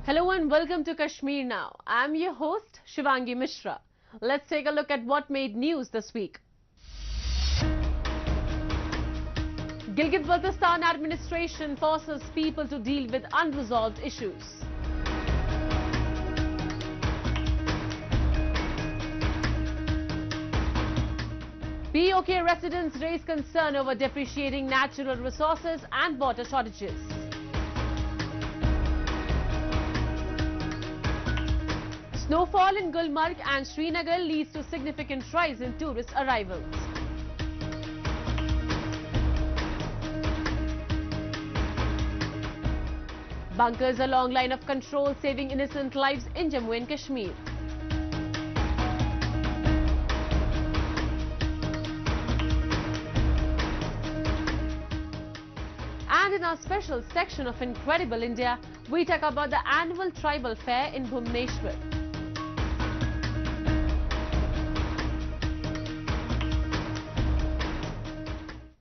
Hello and welcome to Kashmir Now. I'm your host Shivangi Mishra. Let's take a look at what made news this week. Gilgit-Baltistan administration forces people to deal with unresolved issues. POK residents raise concern over depreciating natural resources and water shortages. Snowfall in Gulmarg and Srinagar leads to significant rise in tourist arrivals. Bunkers a long line of control saving innocent lives in Jammu and Kashmir. And in our special section of Incredible India, we talk about the annual tribal fair in Bhubaneswar.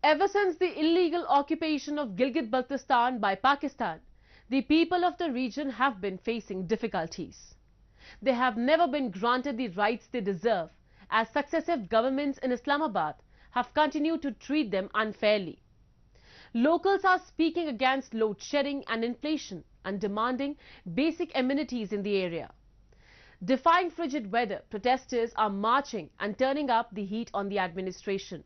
Ever since the illegal occupation of Gilgit-Baltistan by Pakistan, the people of the region have been facing difficulties. They have never been granted the rights they deserve, as successive governments in Islamabad have continued to treat them unfairly. Locals are speaking against load shedding and inflation and demanding basic amenities in the area. Defying frigid weather, protesters are marching and turning up the heat on the administration.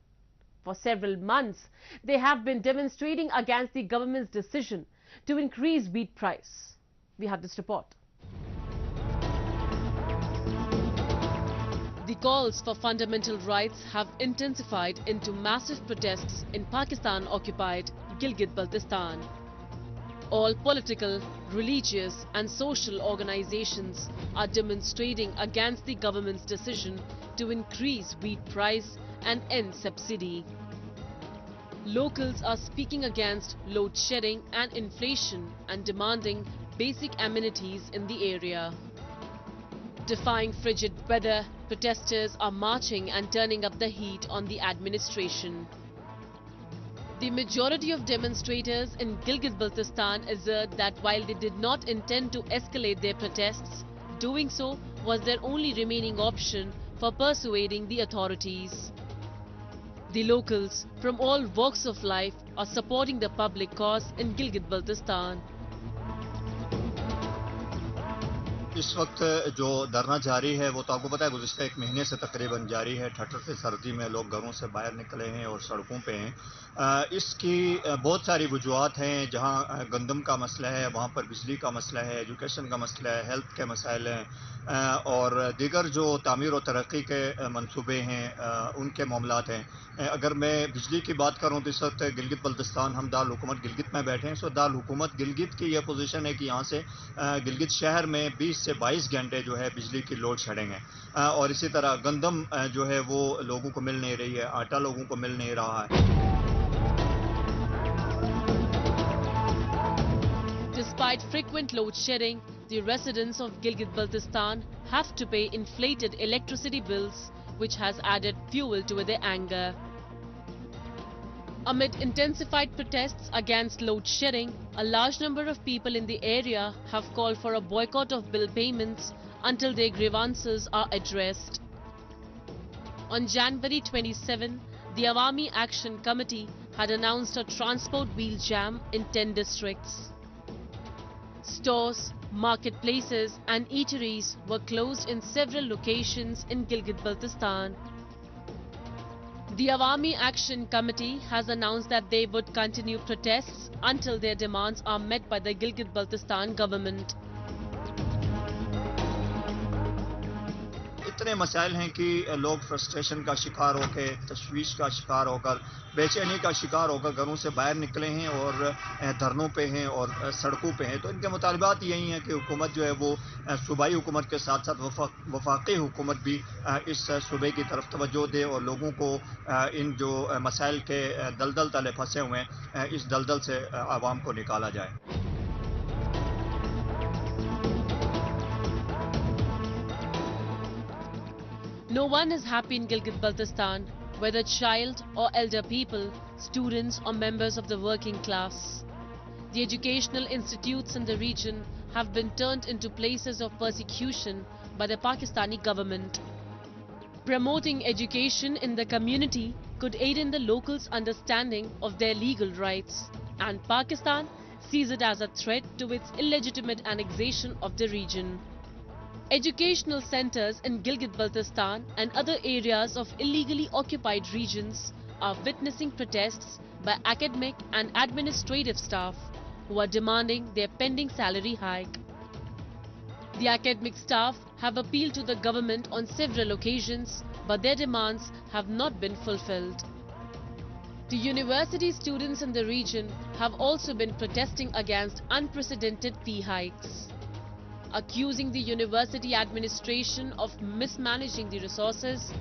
For several months, they have been demonstrating against the government's decision to increase wheat price. We have this report. The calls for fundamental rights have intensified into massive protests in Pakistan-occupied Gilgit-Baltistan. All political, religious and social organizations are demonstrating against the government's decision to increase wheat price and end subsidy. Locals are speaking against load shedding and inflation and demanding basic amenities in the area. Defying frigid weather, protesters are marching and turning up the heat on the administration. The majority of demonstrators in Gilgit-Baltistan assert that while they did not intend to escalate their protests, doing so was their only remaining option for persuading the authorities. The locals from all walks of life are supporting the public cause in Gilgit-Baltistan. इस वक्त जो धरना जारी है वो तो आपको पता है गुज़िश्ता एक महीने से तकरीबन जारी है। ठठर से सर्दी में लोग घरों से बाहर निकले हैं और सड़कों पे हैं। इसकी बहुत सारी वजूहात हैं। जहां गंदम का मसला है, वहां पर बिजली का मसला है, एजुकेशन का मसला है, हेल्थ के मसाइल हैं और दीगर जो तामीर और तरक्की के मंसूबे हैं उनके मामलात हैं। अगर मैं बिजली की बात करूं तो इस वक्त गिलगित-बल्तिस्तान हम दारुल हुकूमत गिलगित में बैठे हैं। सो दारुल हुकूमत गिलगित की यह पोजीशन है कि यहाँ से गिलगित शहर में 20 से 22 घंटे जो है बिजली की लोड शेडिंग है और इसी तरह गंदम जो है वो लोगों को मिल नहीं रही है, आटा लोगों को मिल नहीं रहा है। Despite frequent load shedding, the residents of Gilgit-Baltistan have to pay inflated electricity bills, which has added fuel to their anger. Amid intensified protests against load shedding, a large number of people in the area have called for a boycott of bill payments until their grievances are addressed. On January 27, the Awami Action Committee had announced a transport wheel jam in 10 districts. Stores, marketplaces and eateries were closed in several locations in Gilgit-Baltistan. The Awami Action Committee has announced that they would continue protests until their demands are met by the Gilgit-Baltistan government. इतने मसाइल हैं कि लोग frustration का शिकार होकर, तशवीश का शिकार होकर, बेचैनी का शिकार होकर घरों से बाहर निकले हैं और धरनों पे हैं और सड़कों पे हैं। तो इनके मुतालबात यही हैं कि हुकूमत जो है वो सूबाई हुकूमत के साथ साथ वफाकी हुकूमत भी इस सूबे की तरफ तवज्जो दे और लोगों को इन जो मसाइल के दलदल तले फंसे हुए हैं इस दलदल से आवाम को निकाला जाए। No one is happy in Gilgit-Baltistan, whether child or elder people, students or members of the working class. The educational institutes in the region have been turned into places of persecution by the Pakistani government. Promoting education in the community could aid in the locals' understanding of their legal rights, and Pakistan sees it as a threat to its illegitimate annexation of the region. Educational centers in Gilgit-Baltistan and other areas of illegally occupied regions are witnessing protests by academic and administrative staff who are demanding their pending salary hike. The academic staff have appealed to the government on several occasions, but their demands have not been fulfilled. The university students in the region have also been protesting against unprecedented fee hikes. Accusing the university administration of mismanaging the resources,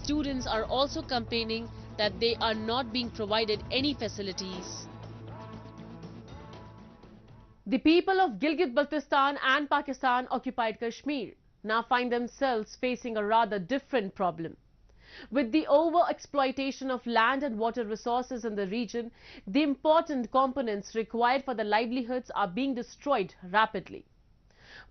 students are also campaigning that they are not being provided any facilities. The people of Gilgit-Baltistan and Pakistan-occupied Kashmir now find themselves facing a rather different problem. With the over-exploitation of land and water resources in the region, the important components required for their livelihoods are being destroyed rapidly.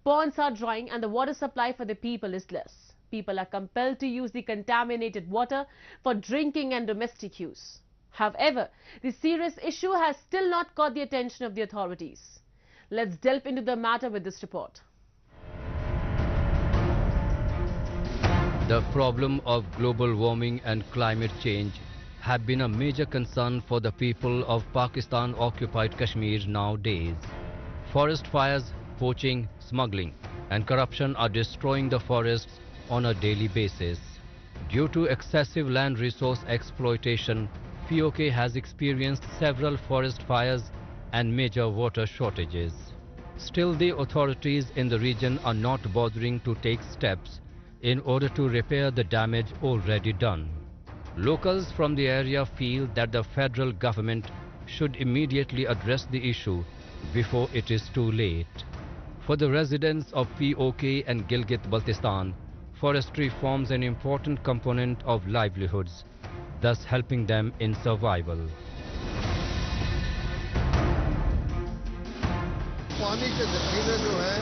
Ponds are drying and the water supply for the people is less. People are compelled to use the contaminated water for drinking and domestic use. However, the serious issue has still not caught the attention of the authorities. Let's delve into the matter with this report. The problem of global warming and climate change have been a major concern for the people of Pakistan-occupied Kashmir nowadays. Forest fires, poaching, smuggling and corruption are destroying the forests on a daily basis. Due to excessive land resource exploitation, POK has experienced several forest fires and major water shortages. Still, the authorities in the region are not bothering to take steps in order to repair the damage already done. Locals from the area feel that the federal government should immediately address the issue before it is too late. For the residents of POK and Gilgit-Baltistan, forestry forms an important component of livelihoods, thus helping them in survival. पानी के जखीरे जो हैं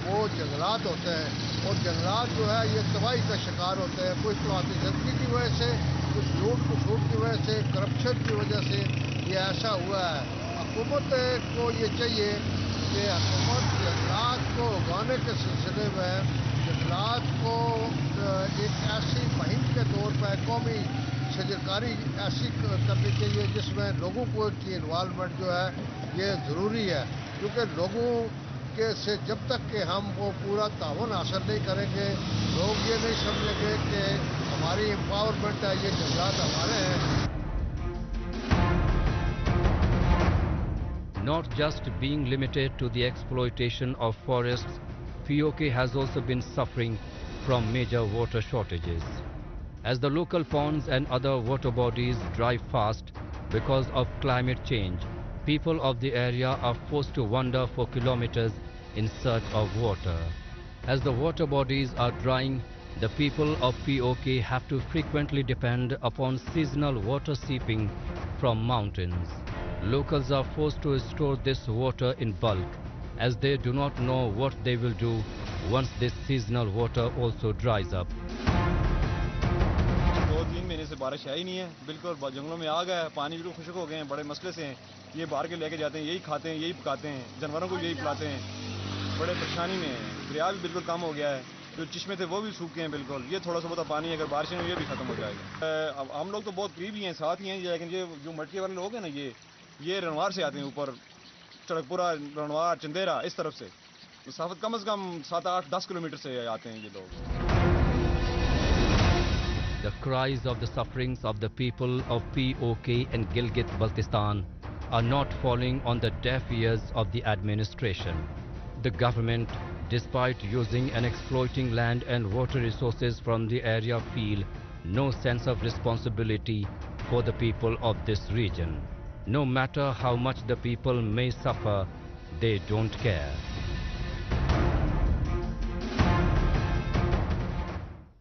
वो जंगलात होते हैं और जंगलात जो है ये तबाही का शिकार होते हैं, कुछ तो आतिशबाजी की वजह से, कुछ लूट खसूट की वजह से, करप्शन की वजह से ये ऐसा हुआ है। हुकूमत को ये चाहिए कि हुकूमत जंगलात को उगाने के सिलसिले में जंगलात को एक ऐसी मुहिम के तौर पर कौमी शजरकारी ऐसी करनी चाहिए जिसमें लोगों को की इन्वॉल्वमेंट जो है ये ज़रूरी है, क्योंकि लोगों के से जब तक कि हम वो पूरा ताउन हासिल नहीं करेंगे, लोग ये नहीं समझेंगे कि हमारी एम्पावरमेंट है, ये जंगलात हमारे हैं। Not just being limited to the exploitation of forests, POK has also been suffering from major water shortages. As the local ponds and other water bodies dry fast because of climate change, people of the area are forced to wander for kilometers in search of water. As the water bodies are drying, the people of POK have to frequently depend upon seasonal water seeping from mountains. Locals are forced to store this water in bulk, as they do not know what they will do once this seasonal water also dries up. 2-3 महीने से बारिश है ही नहीं है, बिल्कुल जंगलों में आ गया, पानी बिल्कुल खुश्क हो गए हैं, बड़े मसले से हैं। ये बाहर के लेके जाते हैं, यही खाते हैं, यही पकाते हैं, जानवरों को यही पिलाते हैं, बड़े परेशानी में हैं। दरिया भी बिल्कुल कम हो गया है, जो चश्मे थे वो भी सूख गए हैं बिल्कुल। ये थोड़ा सा बहुत पानी अगर बारिश में ये भी खत्म हो जाएगा। हम लोग तो बहुत करीब ही हैं, साथ ही हैं, लेकिन ये जो मटके वाले लोग हैं ना, ये रनवार से आते हैं, ऊपर चड़कपुरा, रनवार, चंदेरा, इस तरफ से मसाफत कम से कम 7-8-10 किलोमीटर से आते हैं ये लोग। The cries of the sufferings of the people of POK and Gilgit-Baltistan are not falling on the deaf ears of the administration. The government, despite using and exploiting land and water resources from the area, feel no sense of responsibility for the people of this region. No matter how much the people may suffer, they don't care.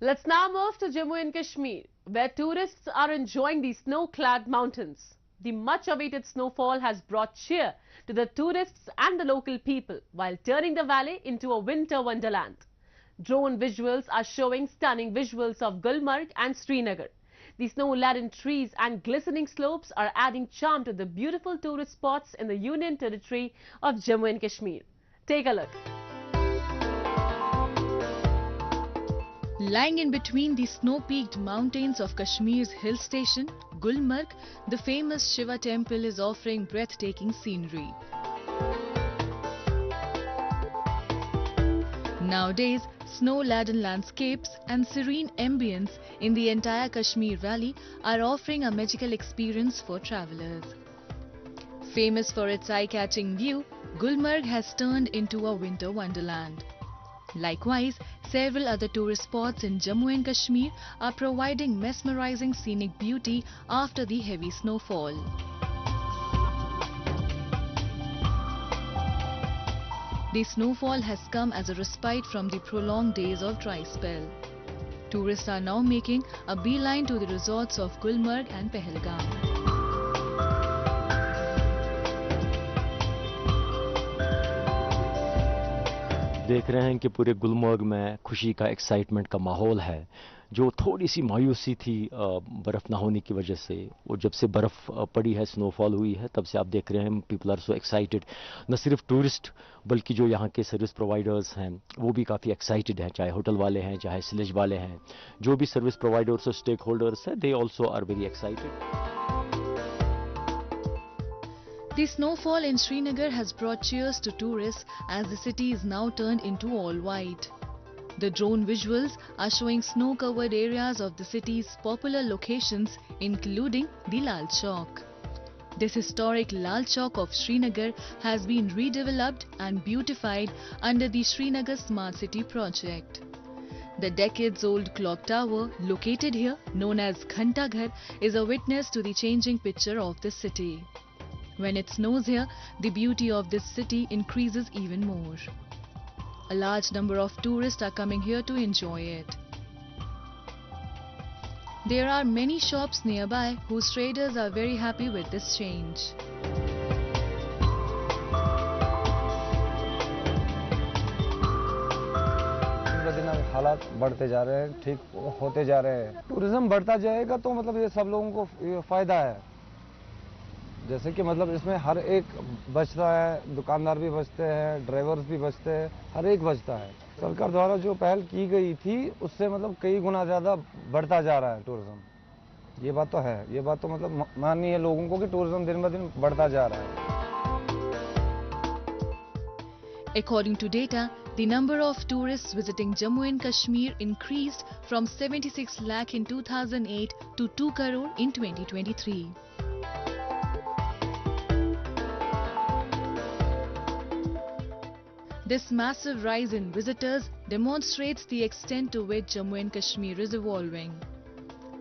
Let's now move to Jammu and Kashmir, where tourists are enjoying the snow-clad mountains. The much-awaited snowfall has brought cheer to the tourists and the local people while turning the valley into a winter wonderland. Drone visuals are showing stunning visuals of Gulmarg and Srinagar. The snow-laden trees and glistening slopes are adding charm to the beautiful tourist spots in the Union Territory of Jammu and Kashmir. Take a look. Lying in between the snow-peaked mountains of Kashmir's hill station, Gulmarg, the famous Shiva temple is offering breathtaking scenery. Nowadays, snow-laden landscapes and serene ambience in the entire Kashmir Valley are offering a magical experience for travelers. Famous for its eye-catching view, Gulmarg has turned into a winter wonderland. Likewise, several other tourist spots in Jammu and Kashmir are providing mesmerizing scenic beauty after the heavy snowfall. The snowfall has come as a respite from the prolonged days of dry spell. Tourists are now making a beeline to the resorts of Gulmarg and Pahalgam. देख रहे हैं कि पूरे गुलमर्ग में खुशी का excitement का माहौल है जो थोड़ी सी मायूसी थी बर्फ़ ना होने की वजह से वो जब से बर्फ़ पड़ी है स्नोफॉल हुई है तब से आप देख रहे हैं पीपल आर सो एक्साइटेड न सिर्फ टूरिस्ट बल्कि जो यहाँ के सर्विस प्रोवाइडर्स हैं वो भी काफ़ी एक्साइटेड हैं चाहे होटल वाले हैं चाहे स्लेज वाले हैं जो भी सर्विस प्रोवाइडर्स और स्टेक होल्डर्स हैं they also are very excited The snowfall in Srinagar has brought cheers to tourists as the city is now turned into all white. The drone visuals are showing snow-covered areas of the city's popular locations including the Lal Chowk. This historic Lal Chowk of Srinagar has been redeveloped and beautified under the Srinagar Smart City project. The decades-old clock tower located here, known as Ghanta Ghar, is a witness to the changing picture of the city. When it snows here, the beauty of this city increases even more. A large number of tourists are coming here to enjoy it. There are many shops nearby whose traders are very happy with this change. हालात बढ़ते जा रहे हैं ठीक होते जा रहे हैं टूरिज्म बढ़ता जाएगा तो मतलब ये सब लोगों को फायदा है जैसे कि मतलब इसमें हर एक बच रहा है दुकानदार भी बचते हैं ड्राइवर्स भी बचते हैं हर एक बचता है सरकार द्वारा जो पहल की गई थी उससे मतलब कई गुना ज़्यादा बढ़ता जा रहा है टूरिज्म ये बात तो है ये बात तो मतलब माननी है लोगों को कि टूरिज्म दिन ब दिन बढ़ता जा रहा है According to data, the number of tourists visiting Jammu and Kashmir increased from 76 lakh in 2008 to 2 crore in 2023. This massive rise in visitors demonstrates the extent to which Jammu and Kashmir is evolving.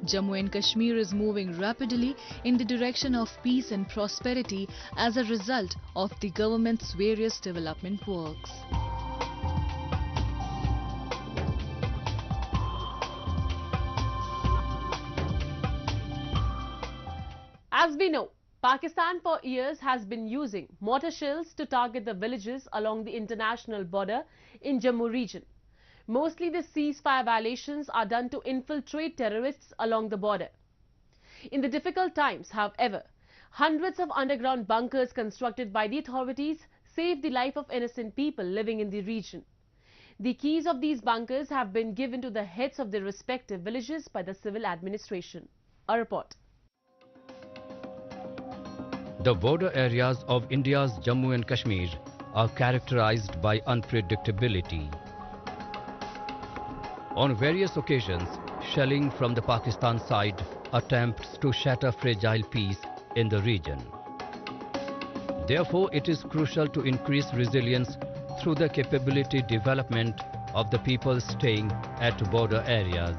Jammu and Kashmir is moving rapidly in the direction of peace and prosperity as a result of the government's various development works. As we know, Pakistan for years has been using mortar shells to target the villages along the international border in Jammu region. Mostly the ceasefire violations are done to infiltrate terrorists along the border. In the difficult times, however, hundreds of underground bunkers constructed by the authorities saved the life of innocent people living in the region. The keys of these bunkers have been given to the heads of their respective villages by the civil administration. A report. The border areas of India's Jammu and Kashmir are characterized by unpredictability. On various occasions, shelling from the Pakistan side attempts to shatter fragile peace in the region. Therefore, it is crucial to increase resilience through the capability development of the people staying at border areas.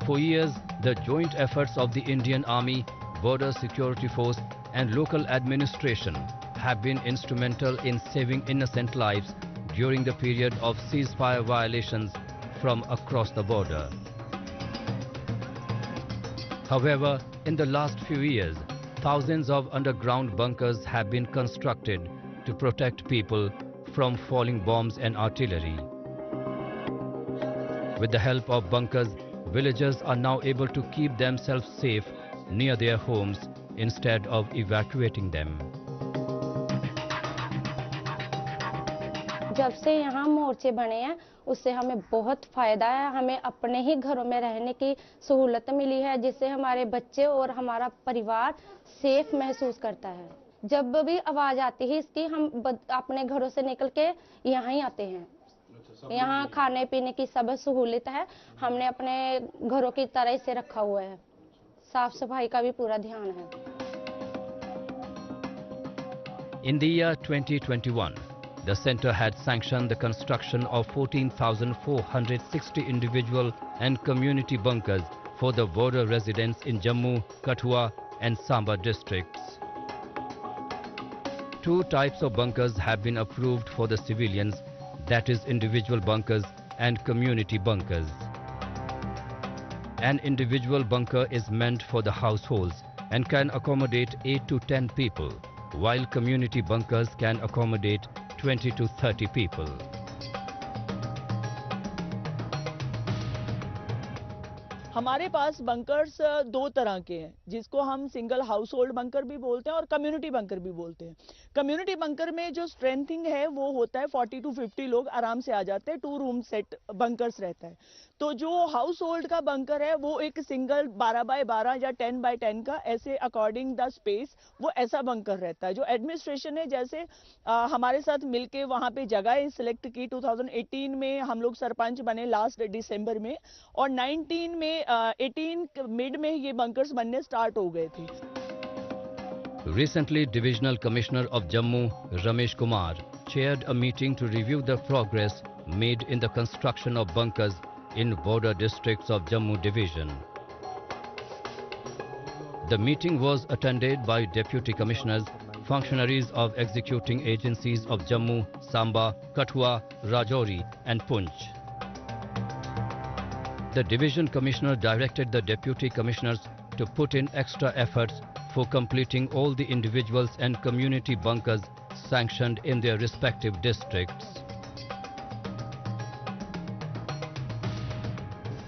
For years, the joint efforts of the Indian Army, Border Security Force and local administration have been instrumental in saving innocent lives during the period of ceasefire violations from across the border. However, In the last few years, thousands of underground bunkers have been constructed to protect people from falling bombs and artillery. With the help of bunkers, villagers are now able to keep themselves safe near their homes instead of evacuating them. जब से यहाँ मोर्चे बने हैं उससे हमें बहुत फ़ायदा है। हमें अपने ही घरों में रहने की सहूलत मिली है जिससे हमारे बच्चे और हमारा परिवार सेफ महसूस करता है। जब भी आवाज़ आती है इसकी हम अपने घरों से निकल के यहाँ ही आते हैं। यहाँ खाने पीने की सब सहूलत है। हमने अपने घरों की तरह इसे रखा हुआ है। साफ सफाई का भी पूरा ध्यान है। In the year 2021, the centre had sanctioned the construction of 14,460 individual and community bunkers for the border residents in Jammu, Kathua and Samba districts. Two types of bunkers have been approved for the civilians, that is individual bunkers and community bunkers. An individual bunker is meant for the households and can accommodate 8 to 10 people, while community bunkers can accommodate 20 to 30 people. हमारे पास bunkers दो तरह के हैं जिसको हम single house hold bunker भी बोलते हैं और कम्युनिटी बंकर भी बोलते हैं। कम्युनिटी बंकर में जो स्ट्रेंथिंग है वो होता है 40 to 50 लोग आराम से आ जाते हैं। 2 रूम सेट बंकर्स रहता है। तो जो हाउस होल्ड का बंकर है वो एक सिंगल 12 बाय 12 या 10 बाय 10 का ऐसे अकॉर्डिंग द स्पेस वो ऐसा बंकर रहता है। जो एडमिनिस्ट्रेशन है जैसे हमारे साथ मिलके वहाँ पे जगह सिलेक्ट की। 2018 में हम लोग सरपंच बने लास्ट दिसंबर में और 18 मिड में ये बंकर्स बनने स्टार्ट हो गए थे। Recently, Divisional Commissioner of Jammu, Ramesh Kumar, chaired a meeting to review the progress made in the construction of bunkers in border districts of Jammu Division. The meeting was attended by Deputy Commissioners, functionaries of executing agencies of Jammu, Samba, Kathua, Rajouri and Poonch. The Division Commissioner directed the Deputy Commissioners to put in extra efforts for completing all the individuals and community bunkers sanctioned in their respective districts.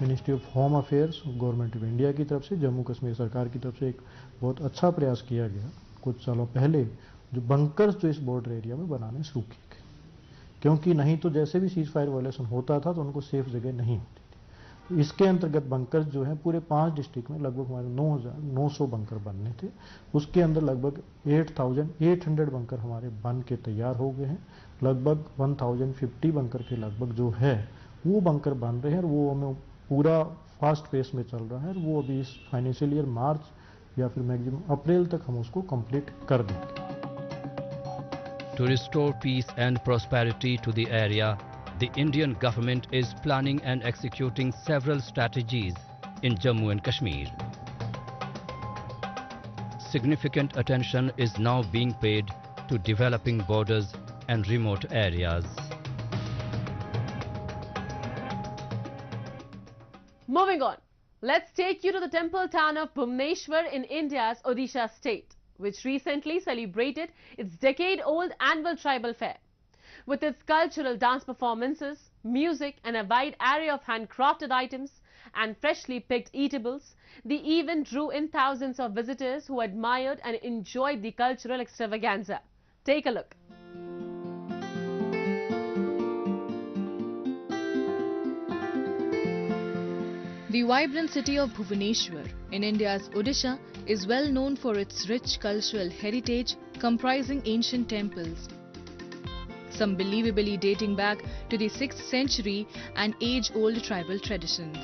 Ministry of home affairs government of India की तरफ से जम्मू कश्मीर सरकार की तरफ से एक बहुत अच्छा प्रयास किया गया कुछ सालों पहले जो बंकर्स जो इस बॉर्डर एरिया में बनाने शुरू किए गए, क्योंकि नहीं तो जैसे भी सीज फायर वायलेशन होता था तो उनको सेफ जगह नहीं होती थी। इसके अंतर्गत बंकर्स जो हैं पूरे 5 डिस्ट्रिक्ट में लगभग हमारे 9,900 बंकर बनने थे। उसके अंदर लगभग 8,800 बंकर हमारे बन के तैयार हो गए हैं। लगभग 1,050 बंकर के लगभग जो है वो बंकर बन रहे हैं और वो हमें पूरा फास्ट पेस में चल रहा है। वो अभी इस फाइनेंशियल ईयर मार्च या फिर मैक्सिमम अप्रैल तक हम उसको कंप्लीट कर देंगे। To restore peace and prosperity to the area, the Indian government is planning and executing several strategies in Jammu and Kashmir. Significant attention is now being paid to developing borders and remote areas. Moving on, let's take you to the temple town of Bhubaneswar in India's Odisha state, which recently celebrated its decade-old annual tribal fair. With its cultural dance performances, music and a wide array of handcrafted items and freshly picked eatables, the event drew in thousands of visitors who admired and enjoyed the cultural extravaganza. Take a look. The vibrant city of Bhubaneswar in India's Odisha is well known for its rich cultural heritage comprising ancient temples, some believably dating back to the 6th century and age-old tribal traditions.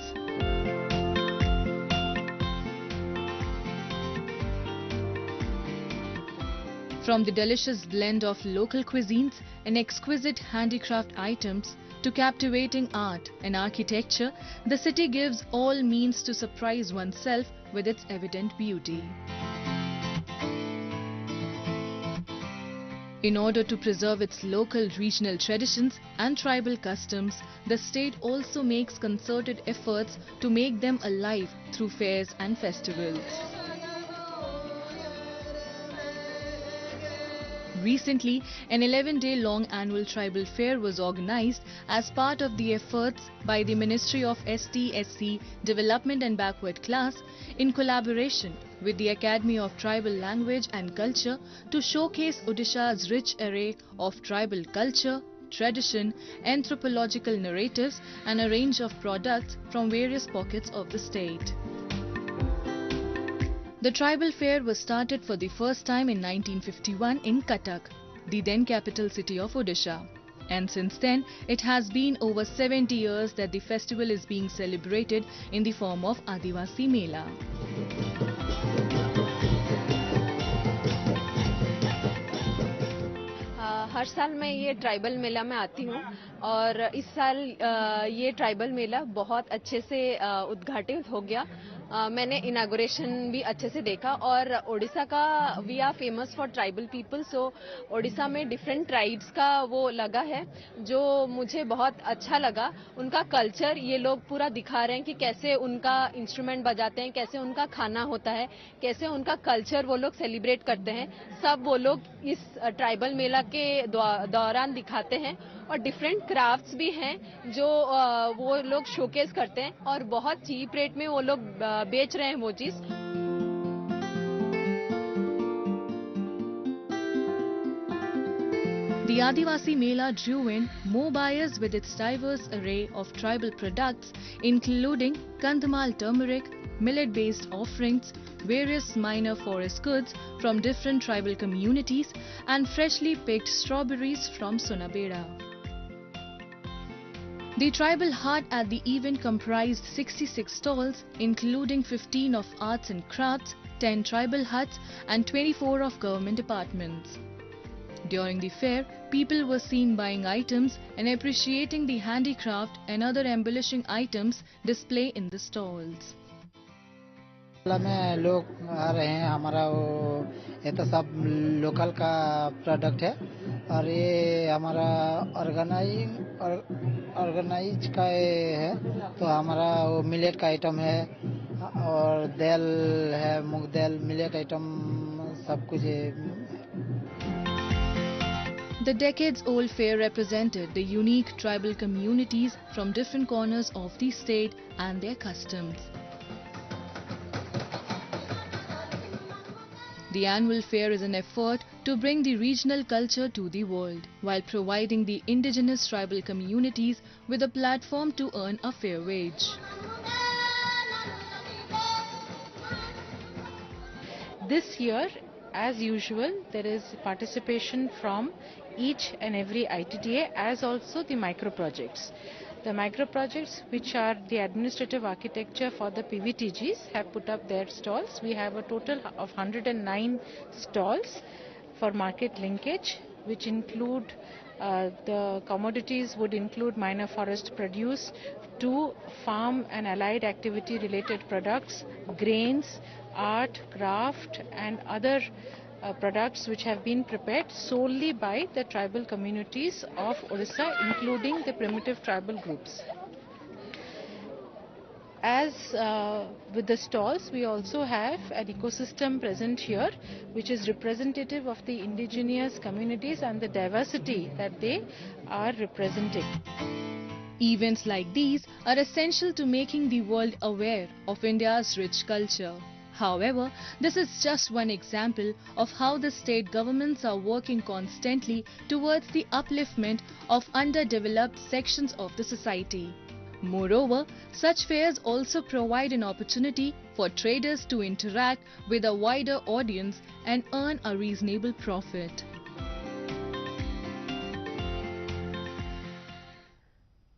From the delicious blend of local cuisines and exquisite handicraft items to captivating art and architecture, the city gives all means to surprise oneself with its evident beauty. In order to preserve its local regional traditions and tribal customs, the state also makes concerted efforts to make them alive through fairs and festivals. Recently, an 11-day-long annual tribal fair was organized as part of the efforts by the Ministry of ST/SC Development and Backward Class in collaboration with the Academy of Tribal Language and Culture to showcase Odisha's rich array of tribal culture, tradition, anthropological narratives and a range of products from various pockets of the state. The tribal fair was started for the first time in 1951 in Cuttack, the then capital city of Odisha. And since then, it has been over 70 years that the festival is being celebrated in the form of Adivasi Mela. हर साल मैं ये tribal मेला में आती हूँ और इस साल ये ट्राइबल मेला बहुत अच्छे से उद्घाटित हो गया। मैंने इनागुरेशन भी अच्छे से देखा और ओडिशा का we are famous for tribal people, so Odisha में डिफरेंट ट्राइब्स का वो लगा है जो मुझे बहुत अच्छा लगा। उनका कल्चर ये लोग पूरा दिखा रहे हैं कि कैसे उनका इंस्ट्रूमेंट बजाते हैं, कैसे उनका खाना होता है, कैसे उनका कल्चर वो लोग सेलिब्रेट करते हैं। सब वो लोग इस ट्राइबल मेला के दौरान दिखाते हैं और डिफरेंट क्राफ्ट्स भी हैं जो वो लोग शोकेस करते हैं और बहुत चीप रेट में वो लोग बेच रहे हैं वो चीज। The Adivasi Mela drew in more buyers with its diverse array of tribal products including Kandhamal turmeric, millet-based offerings, various minor forest goods from different tribal communities and freshly picked strawberries from Sunabeda. The tribal hut at the event comprised 66 stalls including 15 of arts and crafts, 10 tribal huts and 24 of government departments. During the fair, people were seen buying items and appreciating the handicraft and other embellishing items displayed in the stalls. में लोग आ रहे हैं, हमारा वो ये तो सब local का प्रोडक्ट है और ये हमारा ऑर्गेनाइज का है, तो हमारा वो मिलेट का आइटम है और दाल है, मूंग दाल, मिलेट आइटम सब कुछ है। The decades-old fair represented the unique tribal communities from different corners of the state and their customs. The annual fair is an effort to bring the regional culture to the world, while providing the indigenous tribal communities with a platform to earn a fair wage. This year, as usual, there is participation from each and every ITTA as also the micro projects. The micro projects, which are the administrative architecture for the PVTGs, have put up their stalls. We have a total of 109 stalls for market linkage, which include the commodities would include minor forest produce to farm and allied activity related products, grains, art, craft and other products which have been prepared solely by the tribal communities of Odisha, including the primitive tribal groups. As with the stalls, we also have an ecosystem present here which is representative of the indigenous communities and the diversity that they are representing. Events like these are essential to making the world aware of India's rich culture. However, this is just one example of how the state governments are working constantly towards the upliftment of underdeveloped sections of the society. Moreover, such fairs also provide an opportunity for traders to interact with a wider audience and earn a reasonable profit.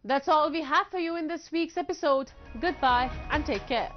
That's all we have for you in this week's episode. Goodbye and take care.